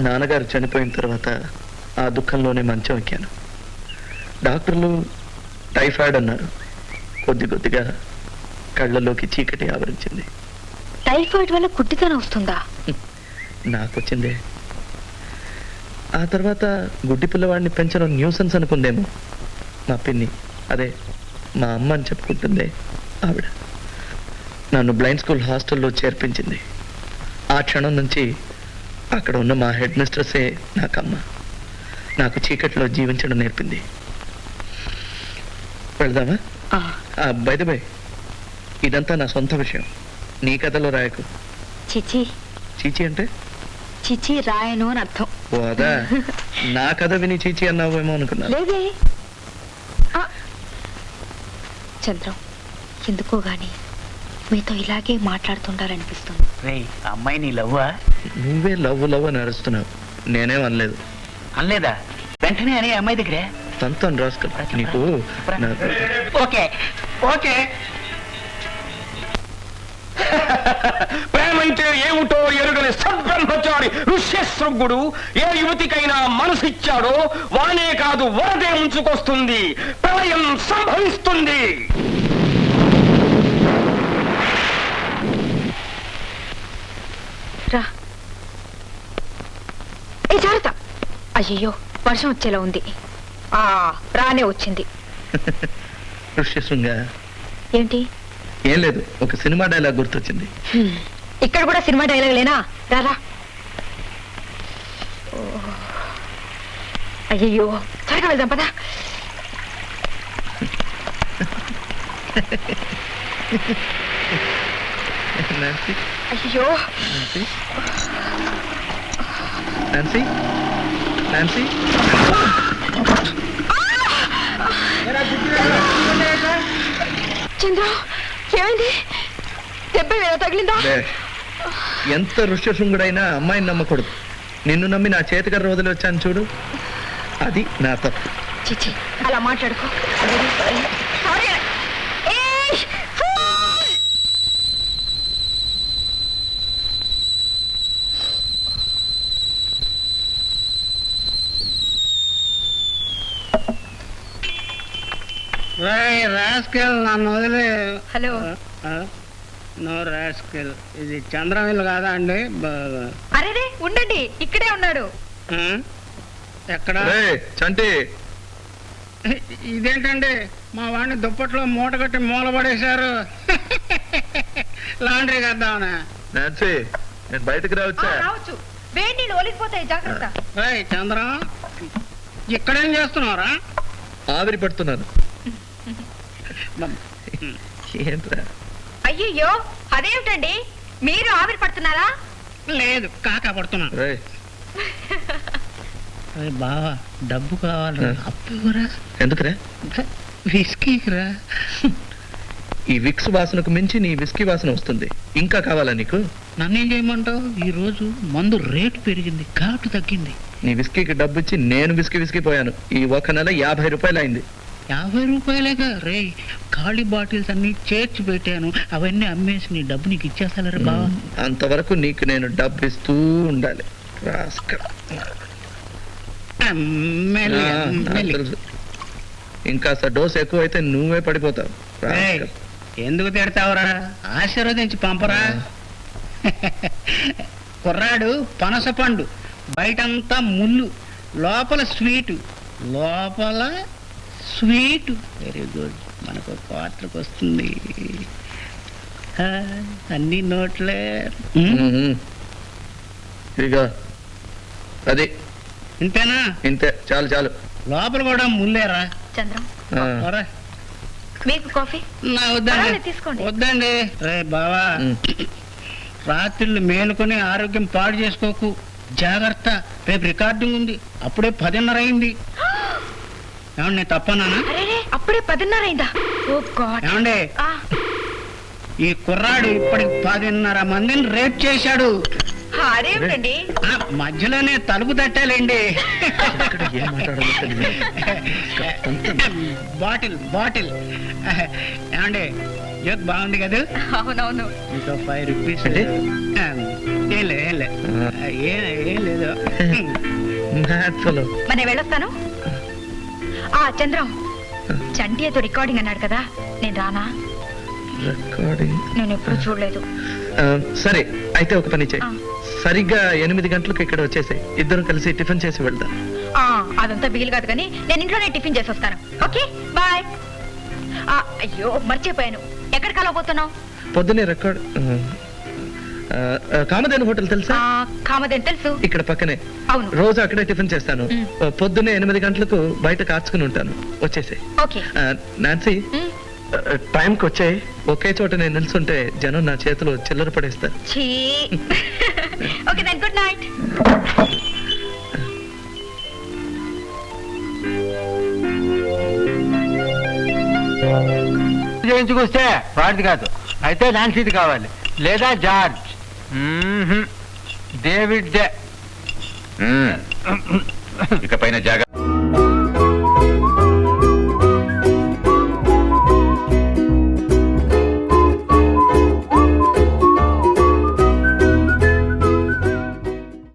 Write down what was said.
నాన్నగారు చనిపోయిన తర్వాత ఆ దుఃఖంలోనే మంచం ఎక్కాను. డాక్టర్లు టైఫాయిడ్ అన్నారు. కొద్ది కొద్దిగా కళ్ళలోకి చీకటి ఆవరించింది. టైఫాయిడ్ వల్ల గుడ్డితనం వస్తుందా? నాకు వచ్చిందే. ఆ తర్వాత గుడ్డి పిల్లవాడిని పెంచడం న్యూసెన్స్ అనుకుందేమో మా పిన్ని, అదే మా అమ్మ అని చెప్పుకుంటుందే ఆవిడ. నన్ను బ్లైండ్ స్కూల్ హాస్టల్లో చేర్పించింది. ఆ క్షణం నుంచి అక్కడ ఉన్న మా హెడ్ మిస్ట్రెస్సే నాకమ్మ. నాకు చీకట్లో జీవించడం నేర్పింది. వెళ్దామా? బై ద బై, ఇదంతా నా సొంత విషయం, నీ కథలో రాయకు. చిచి చీచి అంటే చిచి రాయను అని అర్థం. ఓ అదా, నా కథ విని చీచి అన్నావేమో అనుకున్నా. లేదే. చంద్రం, ఎందుకో గాని మీతో ఇలాగే మాట్లాడుతుండాలనిపిస్తుంది. అమ్మాయి నీ లవ్వా? నువ్వే లవ్ లవ్ అని అరుస్తున్నావు, నేనేం అనలేదు. అనలేదా? వెంటనే అనే అమ్మాయి దగ్గరే తంతం రాసుకో. నీకు ఓకే ఓకే. ప్రేమంటే ఏమిటో ఎరుగని సద్బ్రహ్మచారి ఋష్యశృంగుడు ఏ యువతికైనా మనసిచ్చాడో వానే కాదు వరదే ముంచుకొస్తుంది, ప్రళయం సంభవిస్తుంది. రా. ఏ జాగ్రత్త. అయ్యో, వర్షం వచ్చేలా ఉంది. రానే వచ్చింది. ఋష్యశృంగ ఏంటి? ఏం లేదు, ఒక సినిమా డైలాగ్ గుర్తొచ్చింది. ఇక్కడ కూడా సినిమా డైలాగ్ లేనా? రారా. అయ్యో, త్వరగా వెళ్దాం పదా. అయ్యో నాన్సీ, నాన్సీ, చంద్ర, ఏమైంది? దెబ్బ వేరే తగిలిందా? ఎంత ఋష్యశృంగుడైనా అమ్మాయిని నమ్మకూడదు. నిన్ను నమ్మి నా చేతికర్ర వదిలి వచ్చాను చూడు, అది నా తప్పు. చిచి, అలా మాట్లాడుకో. రాస్కెల్, నన్ను వదిలే. హలో. నో రాస్కెల్, ఇది చంద్రమిల్లు కాదా అండి? అరే ఉండండి, ఇక్కడే ఉన్నాడు. ఎక్కడ? చంటి, ఇదేంటండి మా వాడిని దుప్పట్లో మూట కట్టి మూలపడేశారు. లాండ్రీ కద్దామనా? నాన్సీ, నేను బయటకు రావచ్చా? రావచ్చు. వేడి నీళ్ళు ఒలిగిపోతాయి, జాగ్రత్త. చంద్రం, ఇక్కడేం చేస్తున్నారా? ఆవిరి పడుతున్నాను. ఏంట్రా? అయ్యయ్యో, అదేమిటండి, మీరు ఆవిరి పడుతున్నారా? లేదు, కాకా పడుతున్నాను. బావా, డబ్బు కావాలి, అప్పు ఇవ్వరా? ఎందుకురా? విస్కీరా. ఈ విక్స్ వాసనకు మించి నీ విస్కీ వాసన వస్తుంది. ఇంకా కావాలా నీకు? నన్నేం చేయమంటావు? ఈ రోజు మందు రేటు పెరిగింది, ఘాటు తగ్గింది. నీ విస్కీకి డబ్బు ఇచ్చి నేను విస్కీ పోయాను. ఈ ఒక నెల 50 రూపాయలు అయింది. 50 రూపాయలేగా రే? ఖాళీ బాటిల్స్ అన్ని చేర్చి పెట్టాను, అవన్నీ అమ్మేసి నీ డబ్బు నీకు ఇచ్చేస్తారా బావా? అంతవరకు నీకు నేను డబ్బు ఇస్తూ ఉండాలి. ఇంకా డోస్ ఎక్కువ అయితే నువ్వే పడిపోతావు. ఎందుకు తిడతావురా? ఆశీర్వదించి పంపరా. కుర్రాడు పనస పండు, బయటంతా ముళ్ళు, లోపల స్వీటు, లోపల స్వీటు. వెరీ గుడ్, మనకు క్వార్టర్కి వస్తుంది. అన్ని నోట్లే. ఇదిగో అది. ఇంతేనా? ఇంతే, చాలు చాలు. లోపల కూడా ముల్లేరా? చంద్రం, మీకు కాఫీ? వద్దండి, తీసుకోండి. వద్దండి. రే బావా, రాత్రిళ్ళు మేలుకొని ఆరోగ్యం పాడు చేసుకోకు, జాగ్రత్త. రేపు రికార్డింగ్ ఉంది, అప్పుడే 10:30 అయింది. ఏమండి, నేను తప్పన్నానా? అప్పుడే 10:30 అయిందా? ఏమండి, ఈ కుర్రాడు ఇప్పటికి 10:30 మందిని రేప్ చేశాడు. అదేమిటండి? మధ్యలోనే తలుపు తట్టాలండి. Bottle bottle. ఏమండి, జోక్ బాగుంది కదా? అవునవును. ఇంకా 5 రూపీస్. ఏం లేదు. ఏం లేదు మ్యాథ్స్ లో మరి నేను వెళ్ళొస్తాను. ఆ చంద్రం, చంటి ఏదో రికార్డింగ్ అన్నాడు కదా, నేను రానా? రికార్డింగ్ నేను ఎప్పుడు చూడలేదు. సరే అయితే ఒక పని చేయి, ఆ. సరిగ్గా 8 గంటలకు ఇక్కడ వచ్చేసాయి, ఇద్దరం కలిసి టిఫిన్ చేసి వెళ్దాం. ఆ, అదంతా వీలు కాదు కానీ నేను ఇంట్లోనే టిఫిన్ చేసి వస్తాను. Okay bye. అయ్యో మర్చిపోయాను, ఎక్కడ కలవబోతున్నావు? పొద్దునే రికార్డ్ కామధేను హోటల్ తెలుసా? కామదేని తెలుసు, ఇక్కడ పక్కనే. అవును. రోజు అక్కడే టిఫిన్ చేస్తాను. మ్. పొద్దున్నే 8 గంటలకు బయట కాచుకుని ఉంటాను, వచ్చేసాయి. ఓకే. నాన్సీ, మ్, టైంకి వచ్చాయి. ఒకే చోట నేను నిల్చుంటే జనం నా చేతిలో చిల్లర పడేస్తారు. ఛీ. Okay then, good night. చేయించుకొస్తే వాడిది కాదు, అయితే నాన్సీది కావాలి, లేదా జార్జ్. David day. ఇకపైన జాగ్రత్త.